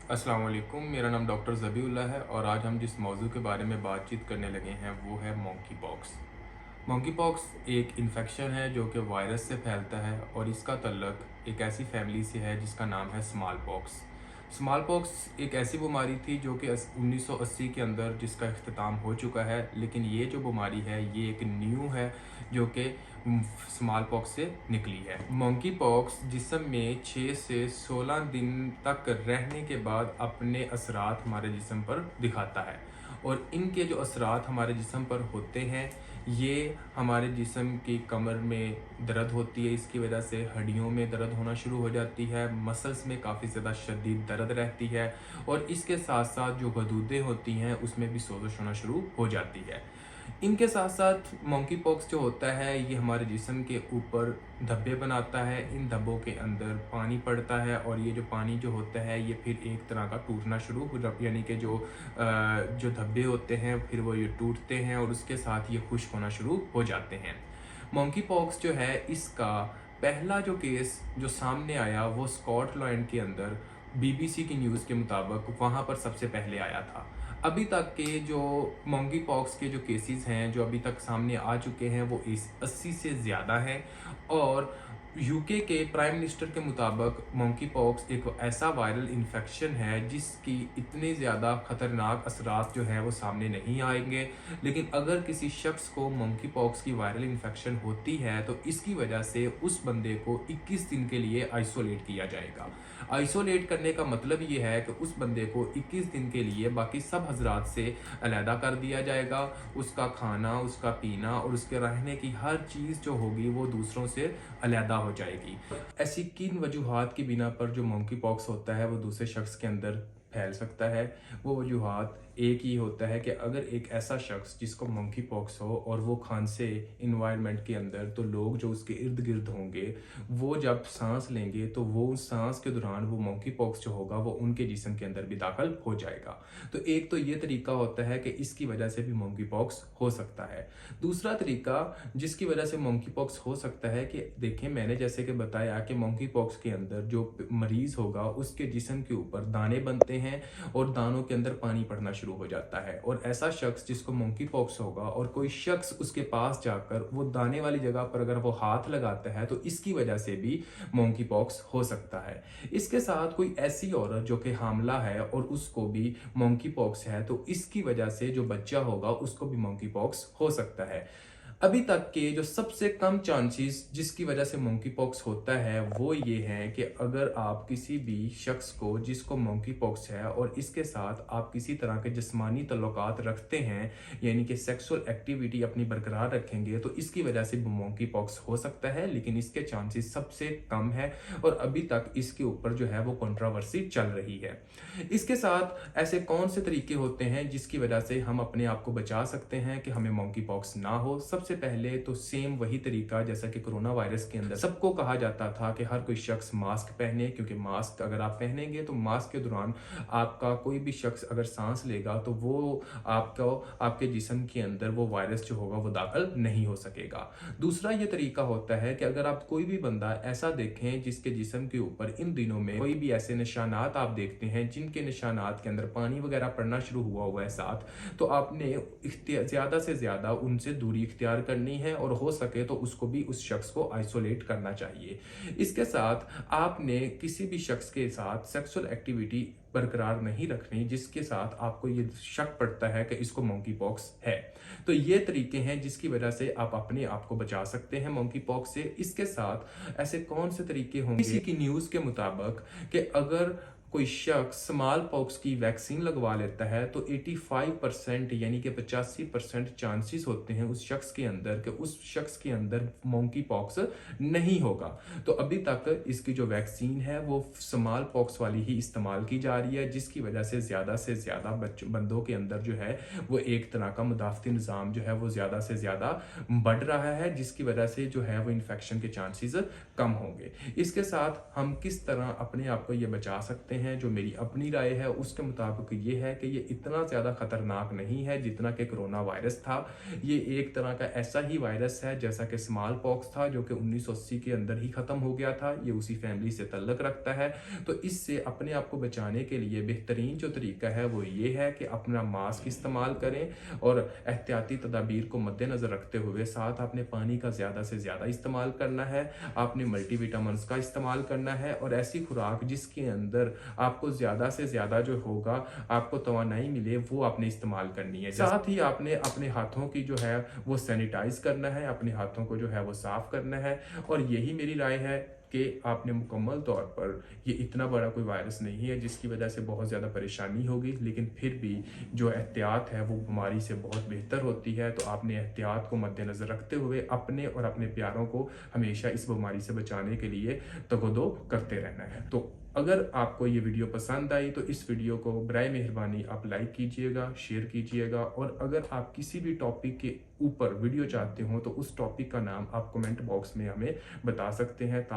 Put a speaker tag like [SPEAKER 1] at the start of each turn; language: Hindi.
[SPEAKER 1] अस्सलाम वालेकुम। मेरा नाम डॉक्टर ज़बीउल्लाह है और आज हम जिस मौजू के बारे में बातचीत करने लगे हैं वो है मोंकी पॉक्स। मोंकी पॉक्स एक इन्फेक्शन है जो कि वायरस से फैलता है और इसका तल्लक एक ऐसी फैमिली से है जिसका नाम है स्मॉल पॉक्स। स्मॉल पॉक्स एक ऐसी बीमारी थी जो कि 1980 के अंदर जिसका इख्तिताम हो चुका है, लेकिन ये जो बीमारी है ये एक न्यू है जो कि स्मॉल पॉक्स से निकली है। मंकी पॉक्स जिस्म में 6 से 16 दिन तक रहने के बाद अपने असरात हमारे जिस्म पर दिखाता है और इनके जो असरात हमारे जिस्म पर होते हैं ये हमारे जिस्म की कमर में दर्द होती है, इसकी वजह से हड्डियों में दर्द होना शुरू हो जाती है, मसल्स में काफ़ी ज़्यादा शदीद दर्द रहती है और इसके साथ साथ जो गदूदें होती हैं उसमें भी सोज़श होना शुरू हो जाती है। इनके साथ साथ मंकी पॉक्स जो होता है ये हमारे जिस्म के ऊपर धब्बे बनाता है, इन धब्बों के अंदर पानी पड़ता है और ये जो पानी जो होता है ये फिर एक तरह का टूटना शुरू हो जाता है, यानी कि जो धब्बे होते हैं फिर वो ये टूटते हैं और उसके साथ ये खुश्क होना शुरू हो जाते हैं। मंकी पॉक्स जो है इसका पहला जो केस जो सामने आया वो स्कॉटलैंड के अंदर बीबीसी की न्यूज़ के मुताबिक वहाँ पर सबसे पहले आया था। अभी तक के जो मंकी पॉक्स के जो केसेस हैं जो अभी तक सामने आ चुके हैं वो इस 80 से ज़्यादा हैं और यूके के प्राइम मिनिस्टर के मुताबिक मंकी पॉक्स एक ऐसा वायरल इन्फेक्शन है जिसकी इतने ज़्यादा ख़तरनाक असरात जो है वो सामने नहीं आएंगे, लेकिन अगर किसी शख्स को मंकी पॉक्स की वायरल इन्फेक्शन होती है तो इसकी वजह से उस बंदे को 21 दिन के लिए आइसोलेट किया जाएगा। आइसोलेट करने का मतलब ये है कि उस बंदे को 21 दिन के लिए बाकी सब हजरात से अलहदा कर दिया जाएगा, उसका खाना, उसका पीना और उसके रहने की हर चीज़ जो होगी वो दूसरों से अलहदा हो जाएगी। ऐसी किन वजूहात की बिना पर जो मंकी पॉक्स होता है वो दूसरे शख्स के अंदर फैल सकता है? वो वजूहात एक ही होता है कि अगर एक ऐसा शख्स जिसको मंकी पॉक्स हो और वो खांसे इन्वायरमेंट के अंदर, तो लोग जो उसके इर्द गिर्द होंगे वो जब सांस लेंगे तो वो उस सांस के दौरान वो मंकी पॉक्स जो होगा वो उनके जिस्म के अंदर भी दाखिल हो जाएगा। तो एक तो ये तरीका होता है कि इसकी वजह से भी मंकी पॉक्स हो सकता है। दूसरा तरीका जिसकी वजह से मंकी पॉक्स हो सकता है कि देखें, मैंने जैसे कि बताया कि मंकी पॉक्स के अंदर जो मरीज होगा उसके जिस्म के ऊपर दाने बनते हैं और दानों के अंदर पानी पड़ना शुरू हो जाता है और ऐसा शख्स जिसको मंकी पॉक्स होगा और कोई शख्स उसके पास जाकर वो दाने वाली जगह पर अगर वो हाथ लगाता है तो इसकी वजह से भी मंकी पॉक्स हो सकता है। इसके साथ कोई ऐसी औरत जो कि हामला है और उसको भी मंकी पॉक्स है तो इसकी वजह से जो बच्चा होगा उसको भी मंकी पॉक्स हो सकता है। अभी तक के जो सबसे कम चांसेस जिसकी वजह से मंकी पॉक्स होता है वो ये है कि अगर आप किसी भी शख्स को जिसको मंकी पॉक्स है और इसके साथ आप किसी तरह के जिस्मानी तल्लुकात रखते हैं, यानी कि सेक्सुअल एक्टिविटी अपनी बरकरार रखेंगे, तो इसकी वजह से मंकी पॉक्स हो सकता है, लेकिन इसके चांसेस सबसे कम है और अभी तक इसके ऊपर जो है वो कंट्रोवर्सी चल रही है। इसके साथ ऐसे कौन से तरीके होते हैं जिसकी वजह से हम अपने आप को बचा सकते हैं कि हमें मंकी पॉक्स ना हो? सबसे पहले तो सेम वही तरीका जैसा कि कोरोना वायरस के अंदर सबको कहा जाता था कि हर कोई शख्स मास्क पहने, क्योंकि मास्क अगर आप पहनेंगे तो मास्क के दौरान आपका कोई भी शख्स अगर सांस लेगा तो वो आपको आपके जिस्म के अंदर वो वायरस जो होगा वो दाखिल नहीं हो सकेगा। दूसरा ये तरीका होता है कि अगर आप कोई भी बंदा ऐसा देखें जिसके जिस्म के ऊपर इन दिनों में कोई भी ऐसे निशानात आप देखते हैं जिनके निशानात के अंदर पानी वगैरह पड़ना शुरू हुआ है साथ, तो आपने ज़्यादा से ज़्यादा उनसे दूरी इख्तियार करनी है और हो सके तो उसको भी उस शख्स को आइसोलेट करना चाहिए। इसके साथ आपने किसी भी शख्स के साथ सेक्सुअल एक्टिविटी बरकरार नहीं रखनी जिसके साथ आपको ये शक पड़ता है कि इसको मंकी पॉक्स है। तो ये तरीके हैं जिसकी वजह से आप अपने आप को बचा सकते हैं मंकी पॉक्स से। इसके साथ ऐसे कौन से तरीके होंगे? किसी की न्यूज़ के मुताबिक कि अगर कोई शख्स स्मॉल पॉक्स की वैक्सीन लगवा लेता है तो 85% यानी कि 85% चांसेस होते हैं उस शख्स के अंदर कि उस शख्स के अंदर मंकी पॉक्स नहीं होगा। तो अभी तक इसकी जो वैक्सीन है वो स्मॉल पॉक्स वाली ही इस्तेमाल की जा रही है, जिसकी वजह से ज़्यादा बंदों के अंदर जो है वो एक तरह का मुदाफ़ती निज़ाम जो है वो ज़्यादा से ज़्यादा बढ़ रहा है, जिसकी वजह से जो है वो इन्फेक्शन के चांसेस कम होंगे। इसके साथ हम किस तरह अपने आप को ये बचा सकते हैं, जो मेरी अपनी राय है उसके मुताबिक ये है कि ये इतना ज़्यादा ख़तरनाक नहीं है जितना कि कोरोना वायरस था। ये एक तरह का ऐसा ही वायरस है जैसा कि स्मॉल पॉक्स था, जो कि 1980 के अंदर ही ख़त्म हो गया था। ये उसी फैमिली से तल्लुक़ रखता है। तो इससे अपने आप को बचाने के लिए बेहतरीन जो तरीका है वो ये है कि अपना मास्क इस्तेमाल करें और एहतियाती तदाबीर को मद्देनज़र रखते हुए साथ आपने पानी का ज़्यादा से ज़्यादा इस्तेमाल करना है। आपने मल्टीविटामिन्स का इस्तेमाल करना है और ऐसी खुराक जिसके अंदर आपको ज़्यादा से ज़्यादा जो होगा आपको तवानाई मिले वो आपने इस्तेमाल करनी है। साथ ही आपने अपने हाथों की जो है वो सैनिटाइज करना है, अपने हाथों को जो है वो साफ़ करना है। और यही मेरी राय है कि आपने मुकम्मल तौर पर, ये इतना बड़ा कोई वायरस नहीं है जिसकी वजह से बहुत ज़्यादा परेशानी होगी, लेकिन फिर भी जो एहतियात है वो बीमारी से बहुत बेहतर होती है। तो आपने एहतियात को मद्देनज़र रखते हुए अपने और अपने प्यारों को हमेशा इस बीमारी से बचाने के लिए तगोदो करते रहना है। तो अगर आपको ये वीडियो पसंद आई तो इस वीडियो को बराए मेहरबानी आप लाइक कीजिएगा, शेयर कीजिएगा। और अगर आप किसी भी टॉपिक के ऊपर वीडियो चाहते हो तो उस टॉपिक का नाम आप कमेंट बॉक्स में हमें बता सकते हैं, ताकि